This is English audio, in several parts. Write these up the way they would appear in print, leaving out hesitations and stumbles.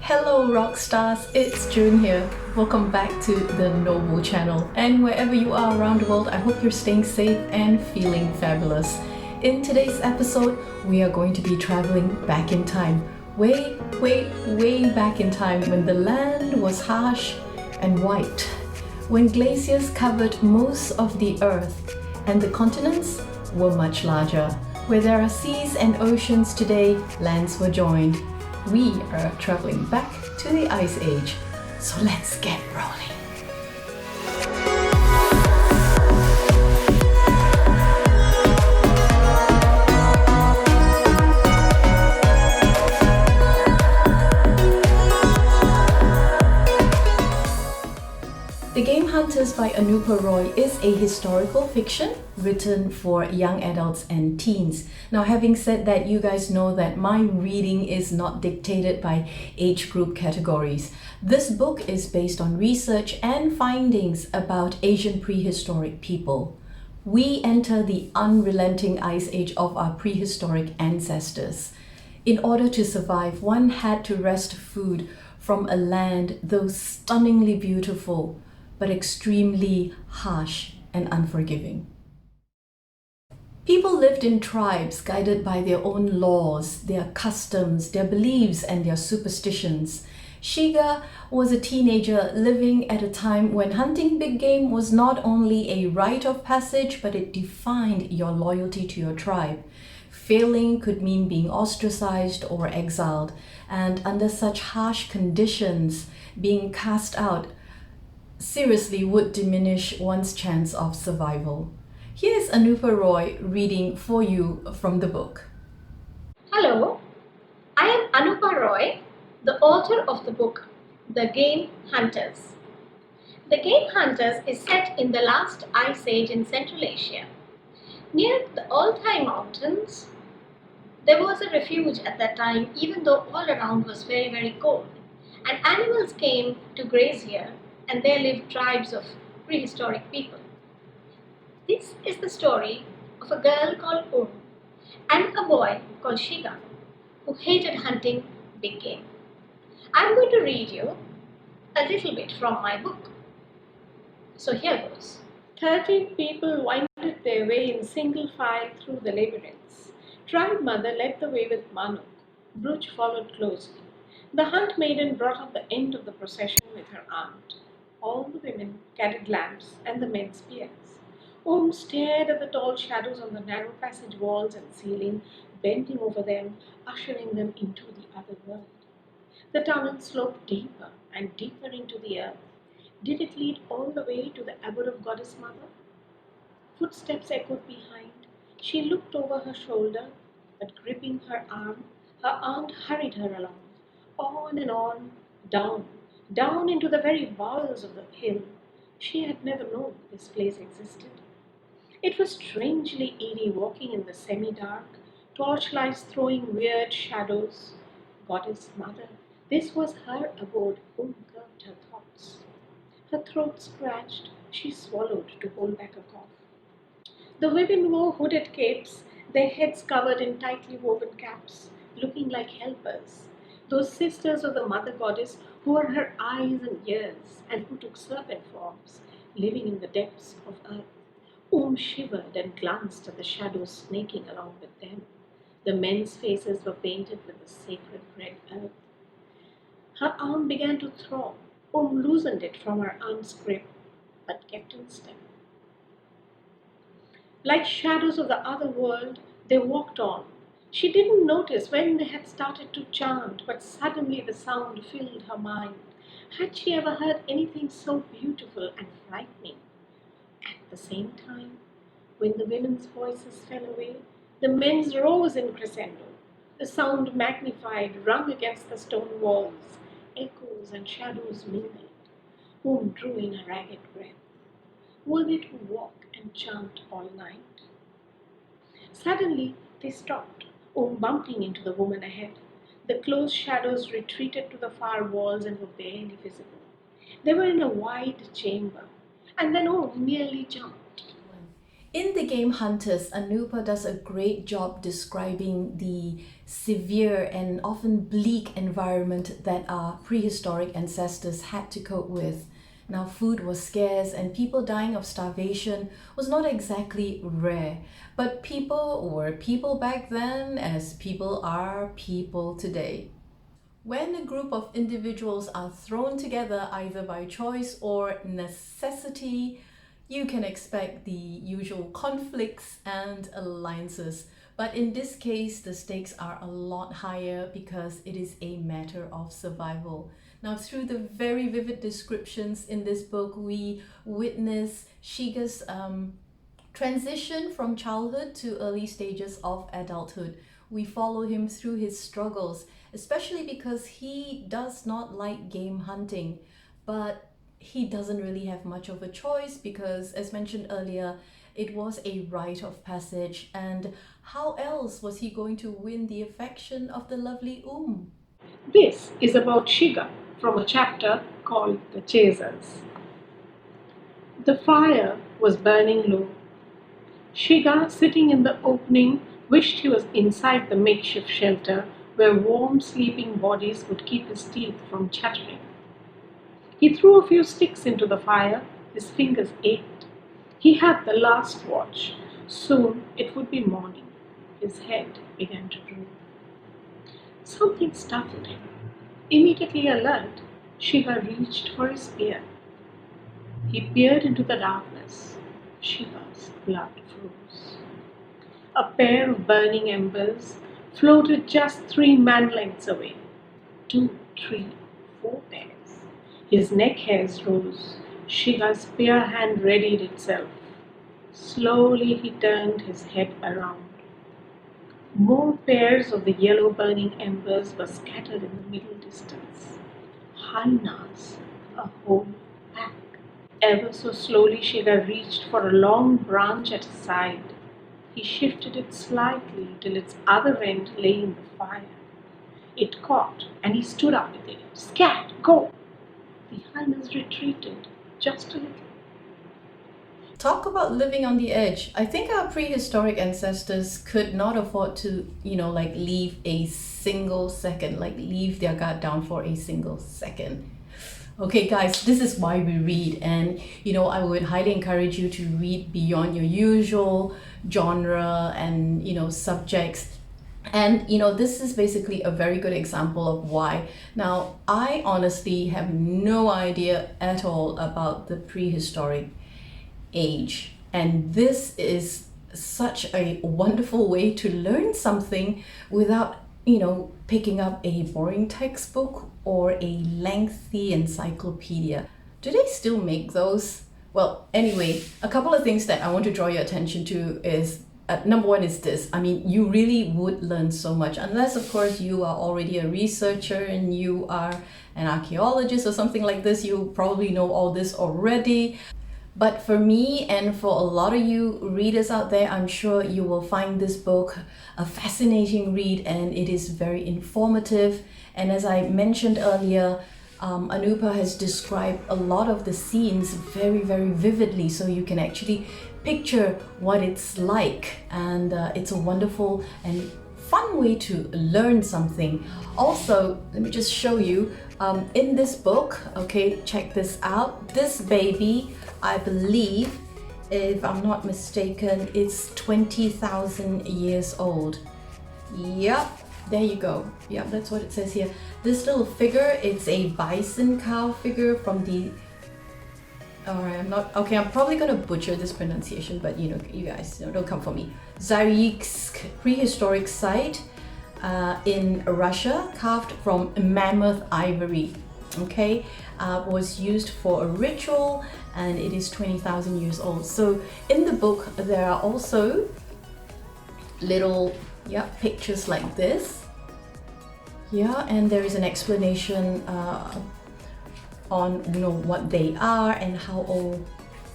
Hello rock stars, it's June here. Welcome back to the Noble channel, and wherever you are around the world, I hope you're staying safe and feeling fabulous. In today's episode, we are going to be traveling back in time, way back in time, when the land was harsh and white, when glaciers covered most of the earth and the continents were much larger. Where there are seas and oceans today, lands were joined. We are traveling back to the Ice Age, so let's get rolling. The Game Hunters by Anupa Roy is a historical fiction written for young adults and teens. Now, having said that, you guys know that my reading is not dictated by age group categories. This book is based on research and findings about Asian prehistoric people. We enter the unrelenting ice age of our prehistoric ancestors. In order to survive, one had to wrest food from a land, though stunningly beautiful, but extremely harsh and unforgiving. People lived in tribes guided by their own laws, their customs, their beliefs, and their superstitions. 𝘱𝘰𝘮𝘴 was a teenager living at a time when hunting big game was not only a rite of passage, but it defined your loyalty to your tribe. Failing could mean being ostracized or exiled, and under such harsh conditions, being cast out seriously would diminish one's chance of survival. Here's Anupa Roy reading for you from the book. Hello, I am Anupa Roy, the author of the book The Game Hunters. The Game Hunters is set in the last ice age in Central Asia. Near the Altai Mountains, there was a refuge at that time, even though all around was very cold, and animals came to graze here, and there lived tribes of prehistoric people. This is the story of a girl called and a boy called 𝘱𝘰𝘮𝘴, who hated hunting big game. I'm going to read you a little bit from my book. So here goes. 13 people winded their way in single file through the labyrinths. Tribe Mother led the way with Manuk. Bruch followed closely. The hunt maiden brought up the end of the procession with her aunt. All the women carried lamps and the men spears. Stared at the tall shadows on the narrow passage walls and ceiling, bending over them, ushering them into the other world. The tunnel sloped deeper and deeper into the earth. Did it lead all the way to the abode of Goddess Mother? Footsteps echoed behind. She looked over her shoulder, but gripping her arm, her aunt hurried her along, on and on, down into the very bowels of the hill. She had never known this place existed. It was strangely eerie walking in the semi-dark, torchlights throwing weird shadows. Goddess Mother, this was her abode. Curbed her thoughts. Her throat scratched. She swallowed to hold back a cough. The women wore hooded capes, their heads covered in tightly woven caps, looking like helpers. Those sisters of the Mother Goddess who were her eyes and ears, and who took serpent forms, living in the depths of earth. Shivered and glanced at the shadows snaking along with them. The men's faces were painted with the sacred red earth. Her arm began to throb. Loosened it from her aunt's grip, but kept in step. Like shadows of the other world, they walked on. She didn't notice when they had started to chant, but suddenly the sound filled her mind. Had she ever heard anything so beautiful and frightening? At the same time, when the women's voices fell away, the men's rose in crescendo. The sound magnified, rung against the stone walls. Echoes and shadows mingled. Drew in a ragged breath. Were they to walk and chant all night? Suddenly, they stopped, bumping into the woman ahead. The close shadows retreated to the far walls and were barely visible. They were in a wide chamber, and then nearly jumped. In the game Hunters, Anupa does a great job describing the severe and often bleak environment that our prehistoric ancestors had to cope with. Now, food was scarce and people dying of starvation was not exactly rare, but people were people back then as people are people today. When a group of individuals are thrown together either by choice or necessity, you can expect the usual conflicts and alliances. But in this case, the stakes are a lot higher because it is a matter of survival. Now, through the very vivid descriptions in this book, we witness 𝘱𝘂's transition from childhood to early stages of adulthood. We follow him through his struggles, especially because he does not like game hunting, but he doesn't really have much of a choice because, as mentioned earlier, it was a rite of passage, and how else was he going to win the affection of the lovely This is about 𝘱𝘂 from a chapter called The Chasers. The fire was burning low. 𝘱𝘂, sitting in the opening, wished he was inside the makeshift shelter where warm sleeping bodies would keep his teeth from chattering. He threw a few sticks into the fire. His fingers ached. He had the last watch. Soon it would be morning. His head began to droop. Something startled him. Immediately alert, 𝘱𝘂 reached for his spear. He peered into the darkness. 𝘱𝘂's blood froze. A pair of burning embers floated just 3 man-lengths away. 2, 3, 4 pairs. His neck hairs rose. 𝘱𝘂's spear hand readied itself. Slowly he turned his head around. More pairs of the yellow burning embers were scattered in the middle distance. Hyenas, a whole pack. Ever so slowly 𝘱𝘂 reached for a long branch at his side. He shifted it slightly till its other end lay in the fire. It caught and he stood up with it. Scat! Go! The hyenas retreated just a little. Talk about living on the edge. I think our prehistoric ancestors could not afford to, leave a single second, leave their guard down for a single second. Okay, guys, this is why we read, and I would highly encourage you to read beyond your usual genre and subjects. And this is basically a very good example of why. Now, I honestly have no idea at all about the prehistoric age, and this is such a wonderful way to learn something without picking up a boring textbook or a lengthy encyclopedia. Do they still make those? Well, anyway, a couple of things that I want to draw your attention to is number one is this. I mean, you really would learn so much, unless of course you are already a researcher and you are an archaeologist or something like this. You probably know all this already. But for me and for a lot of you readers out there, I'm sure you will find this book a fascinating read, and it is very informative. And as I mentioned earlier, Anupa has described a lot of the scenes very, very vividly, so you can actually picture what it's like, and it's a wonderful and fun way to learn something. Also, let me just show you in this book, okay, check this out. This baby, I believe, if I'm not mistaken, it's 20,000 years old. Yep, there you go. Yep, that's what it says here. This little figure, it's a bison cow figure from the I'm probably gonna butcher this pronunciation, but you guys, don't come for me. 𝘧𝘰𝘃 prehistoric site in Russia, carved from mammoth ivory. Okay, was used for a ritual, and it is 20,000 years old. So in the book, there are also little pictures like this. Yeah, and there is an explanation on what they are and how old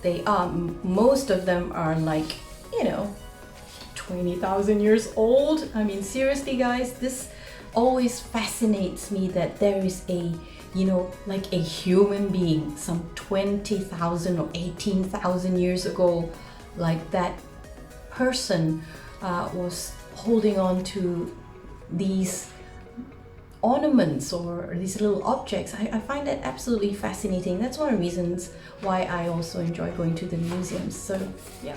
they are. Most of them are 20,000 years old. I mean, seriously guys, this always fascinates me that there is a a human being some 20,000 or 18,000 years ago, like that person was holding on to these ornaments or these little objects. I find that absolutely fascinating. That's one of the reasons why I also enjoy going to the museums. So yeah.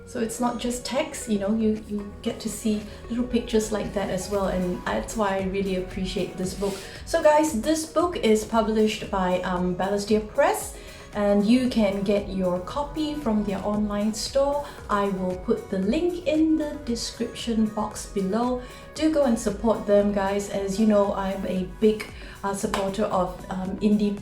So it's not just text, you know, you get to see little pictures like that as well, and that's why I really appreciate this book. So guys, this book is published by Balestier Press, and you can get your copy from their online store. I will put the link in the description box below. Do go and support them, guys. As you know, I'm a big supporter of indie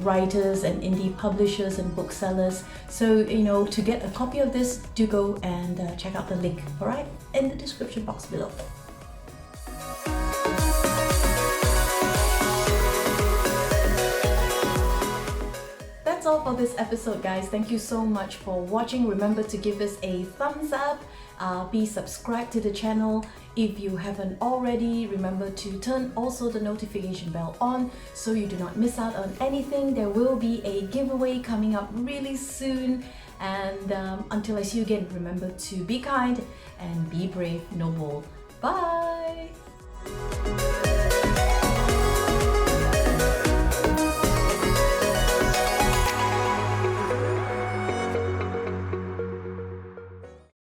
writers and indie publishers and booksellers. So, you know, to get a copy of this, do go and check out the link, all right, in the description box below. That's all for this episode, guys. Thank you so much for watching. Remember to give us a thumbs up. Be subscribed to the channel if you haven't already. Remember to turn also the notification bell on so you do not miss out on anything. There will be a giveaway coming up really soon. And until I see you again, remember to be kind and be brave, no more. Bye!